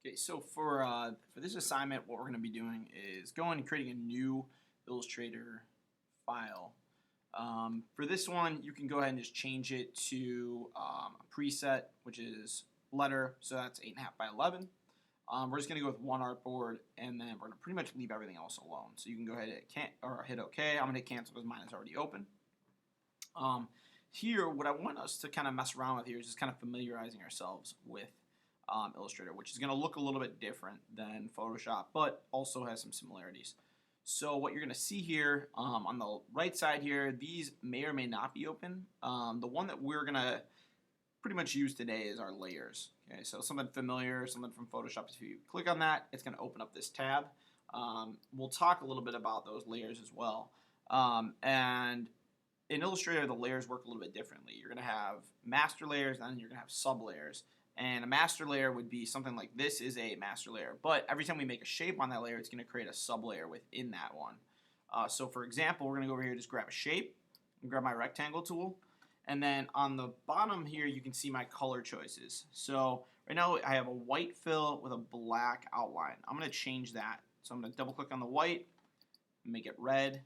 Okay, so for this assignment, what we're going to be doing is going and creating a new Illustrator file. For this one, you can go ahead and just change it to a preset, which is letter, so that's 8.5 by 11. We're just going to go with one artboard, and then we're going to pretty much leave everything else alone. So you can go ahead and hit OK. I'm going to hit cancel because mine is already open. Here, what I want us to kind of mess around with here is just kind of familiarizing ourselves with Illustrator, which is going to look a little bit different than Photoshop, but also has some similarities. So what you're going to see here on the right side here, these may or may not be open. The one that we're going to pretty much use today is our layers. Okay, so something familiar, something from Photoshop. If you click on that, it's going to open up this tab. We'll talk a little bit about those layers as well. And in Illustrator, the layers work a little bit differently. You're going to have master layers, and then you're going to have sub layers. And a master layer would be something like this is a master layer. But every time we make a shape on that layer, it's going to create a sub layer within that one. So for example, we're going to go over here and just grab a shape and grab my rectangle tool. And then on the bottom here, you can see my color choices. So right now I have a white fill with a black outline. I'm going to change that. So I'm going to double click on the white, make it red.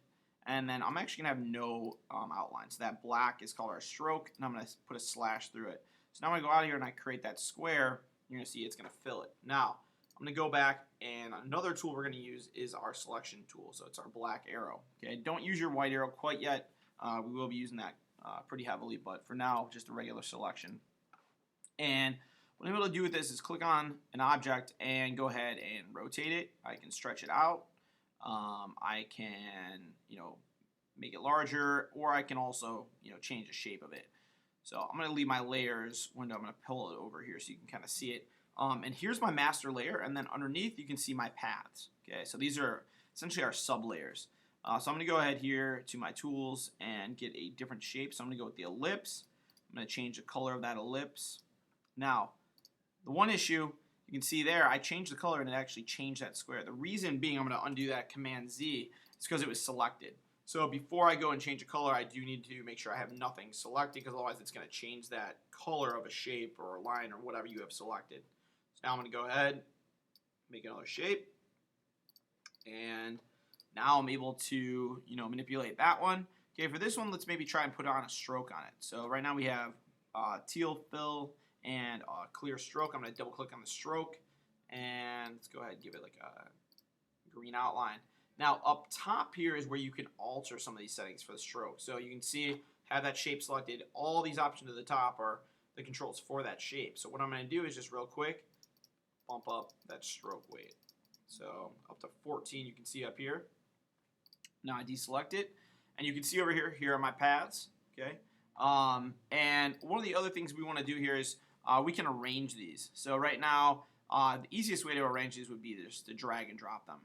And then I'm actually going to have no outline. So that black is called our stroke, and I'm going to put a slash through it. So now when I go out here and I create that square, you're going to see it's going to fill it. Now, I'm going to go back, and another tool we're going to use is our selection tool. So it's our black arrow. Okay, don't use your white arrow quite yet. We will be using that pretty heavily, but for now, just a regular selection. And what I'm able to do with this is click on an object and go ahead and rotate it. I can stretch it out. I can, make it larger, or I can also, change the shape of it. So I'm going to leave my layers window. I'm going to pull it over here so you can kind of see it. And here's my master layer, and then underneath you can see my paths. Okay, so these are essentially our sub layers. So I'm going to go ahead here to my tools and get a different shape. So I'm going to go with the ellipse. I'm going to change the color of that ellipse. Now, the one issue, you can see there, I changed the color and it actually changed that square. The reason being I'm going to undo that Command Z is because it was selected. So before I go and change the color, I do need to make sure I have nothing selected, because otherwise it's going to change that color of a shape or a line or whatever you have selected. So now I'm going to go ahead, make another shape, and now I'm able to manipulate that one. Okay, for this one, let's maybe try and put on a stroke on it. So right now we have teal fill and clear stroke. I'm going to double click on the stroke, and let's go ahead and give it like a green outline. Now up top here is where you can alter some of these settings for the stroke. So you can see, have that shape selected. All these options at the top are the controls for that shape. So what I'm going to do is just real quick, bump up that stroke weight. So up to 14 you can see up here. Now I deselect it, and you can see over here, here are my paths. Okay, and one of the other things we want to do here is we can arrange these. So right now, the easiest way to arrange these would be just to drag and drop them.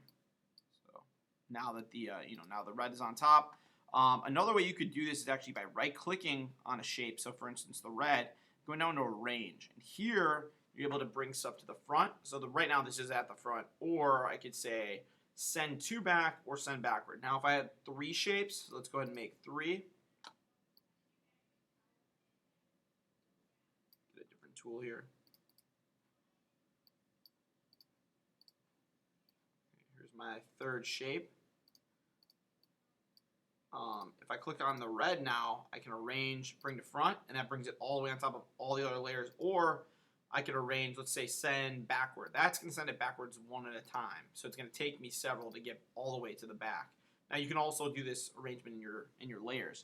Now that the now the red is on top. Another way you could do this is actually by right-clicking on a shape. So for instance, the red, going down to arrange, and here you're able to bring stuff to the front. So right now this is at the front, or I could say send to back or send backward. Now if I had 3 shapes, so let's go ahead and make 3. Get a different tool here. Here's my third shape. If I click on the red now, I can arrange, bring to front, and that brings it all the way on top of all the other layers. Or I could arrange, let's say, send backward. That's going to send it backwards one at a time. So it's going to take me several to get all the way to the back. Now you can also do this arrangement in your layers.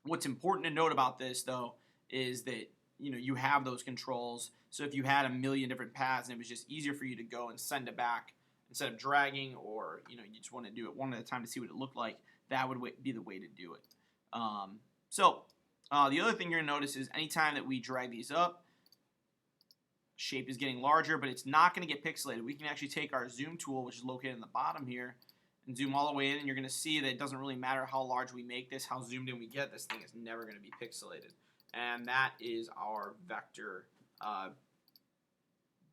What's important to note about this, though, is that you have those controls. So if you had a million different paths and it was just easier for you to go and send it back instead of dragging, or you just want to do it one at a time to see what it looked like, that would be the way to do it. The other thing you're going to notice is anytime that we drag these up, shape is getting larger, but it's not going to get pixelated. We can actually take our zoom tool, which is located in the bottom here, and zoom all the way in, and you're going to see that it doesn't really matter how large we make this, how zoomed in we get, this thing is never going to be pixelated. And that is our vector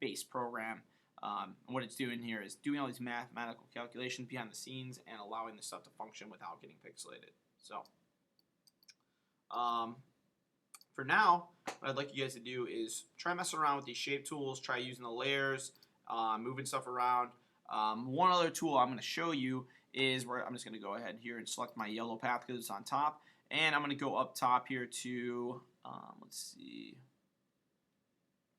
based program. And what it's doing here is doing all these mathematical calculations behind the scenes and allowing the stuff to function without getting pixelated. So, For now, what I'd like you guys to do is try messing around with these shape tools, try using the layers, moving stuff around. One other tool I'm going to show you is where I'm just going to go ahead here and select my yellow path because it's on top. And I'm going to go up top here to, let's see,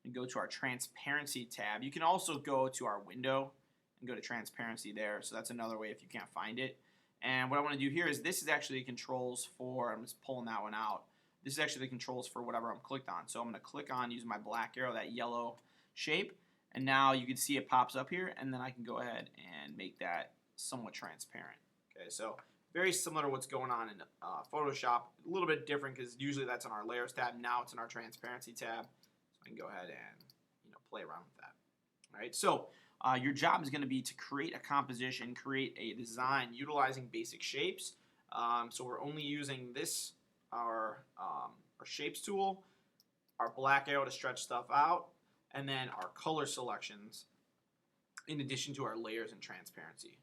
and go to our transparency tab. You can also go to our window and go to transparency there. So that's another way if you can't find it. And what I want to do here is this is actually the controls for, I'm just pulling that one out. This is actually the controls for whatever I'm clicked on. So I'm going to click on using my black arrow, that yellow shape. And now you can see it pops up here. And then I can go ahead and make that somewhat transparent. Okay, so very similar to what's going on in Photoshop. A little bit different because usually that's in our layers tab. Now it's in our transparency tab. So I can go ahead and play around with that. All right, so your job is going to be to create a composition, create a design utilizing basic shapes. So we're only using this, our shapes tool, our black arrow to stretch stuff out, and then our color selections in addition to our layers and transparency.